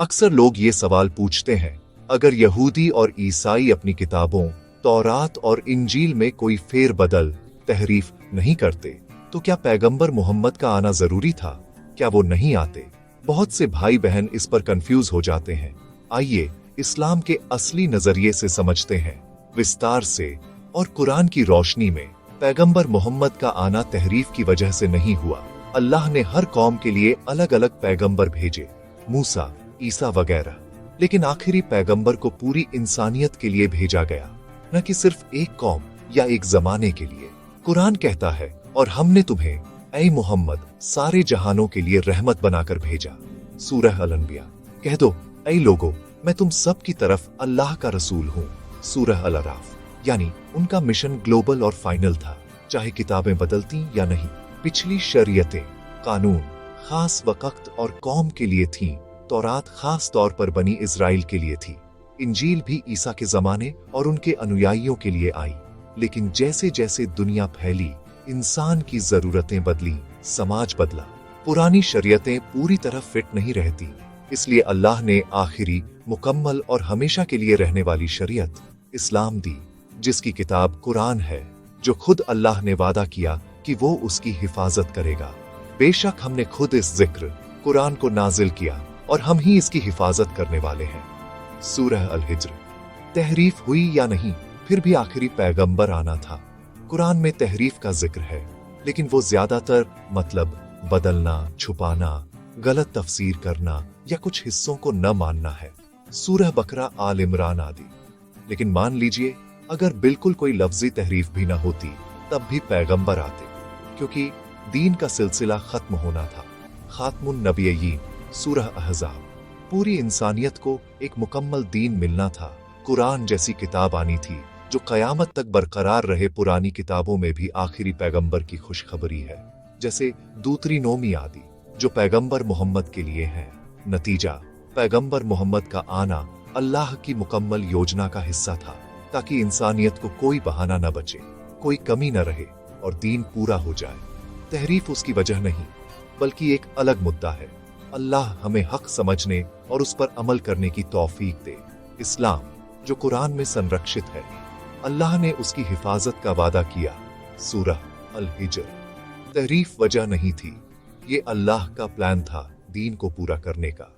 अक्सर लोग ये सवाल पूछते हैं, अगर यहूदी और ईसाई अपनी किताबों तौरात और इंजील में कोई फेर बदल तहरीफ नहीं करते तो क्या पैगंबर मोहम्मद का आना जरूरी था? क्या वो नहीं आते? बहुत से भाई बहन इस पर कंफ्यूज हो जाते हैं। आइए इस्लाम के असली नजरिए से समझते हैं विस्तार से। और कुरान की रोशनी में पैगंबर मोहम्मद का आना तहरीफ की वजह से नहीं हुआ। अल्लाह ने हर कौम के लिए अलग अलग पैगंबर भेजे, मूसा, ईसा वगैरह, लेकिन आखिरी पैगंबर को पूरी इंसानियत के लिए भेजा गया, न कि सिर्फ एक कौम या एक जमाने के लिए। कुरान कहता है, और हमने तुम्हें ऐ मोहम्मद सारे जहानों के लिए रहमत बनाकर भेजा। सूरह अल-अंबिया। कह दो, ऐ लोगो, मैं तुम सब की तरफ अल्लाह का रसूल हूँ। सूरह अल-अराफ। यानी उनका मिशन ग्लोबल और फाइनल था, चाहे किताबें बदलती या नहीं। पिछली शरीयतें, कानून खास वक्त और कौम के लिए थीं। तौरात खास तौर पर बनी इजराइल के लिए थी। इंजील भी ईसा के जमाने और उनके अनुयायियों के लिए आई। लेकिन जैसे जैसे दुनिया फैली, इंसान की जरूरतें बदली, समाज बदला। पुरानी शरीयतें पूरी तरह फिट नहीं रहती, इसलिए अल्लाह ने आखिरी, मुकम्मल और हमेशा के लिए रहने वाली शरीयत इस्लाम दी, जिसकी किताब कुरान है, जो खुद अल्लाह ने वादा किया कि वो उसकी हिफाजत करेगा। बेशक हमने खुद इस जिक्र कुरान को नाजिल किया और हम ही इसकी हिफाजत करने वाले हैं। सूरह अल-हिज्र। तहरीफ हुई या नहीं, फिर भी आखिरी पैगंबर आना था। कुरान में तहरीफ का जिक्र है, लेकिन वो ज्यादातर मतलब बदलना, छुपाना, गलत तफसीर करना या कुछ हिस्सों को न मानना है। सूरह बकरा, आल इमरान आदि। लेकिन मान लीजिए अगर बिल्कुल कोई लफ्जी तहरीफ भी ना होती, तब भी पैगंबर आते, क्योंकि दीन का सिलसिला खत्म होना था। खात्मुन नबिय्यीन। सूरह अहज़ाब। पूरी इंसानियत को एक मुकम्मल दीन मिलना था। कुरान जैसी किताब आनी थी जो कयामत तक बरकरार रहे। पुरानी किताबों में भी आखिरी पैगंबर की खुशखबरी है, जैसे दूतरी नोमी आदि, जो पैगंबर मोहम्मद के लिए है। नतीजा, पैगंबर मोहम्मद का आना अल्लाह की मुकम्मल योजना का हिस्सा था, ताकि इंसानियत को कोई बहाना न बचे, कोई कमी न रहे और दीन पूरा हो जाए। तहरीफ उसकी वजह नहीं, बल्कि एक अलग मुद्दा है। अल्लाह हमें हक समझने और उस पर अमल करने की तौफीक दे। इस्लाम, जो कुरान में संरक्षित है, अल्लाह ने उसकी हिफाजत का वादा किया। सूरह अल-हिज्र। तहरीफ वजह नहीं थी, ये अल्लाह का प्लान था दीन को पूरा करने का।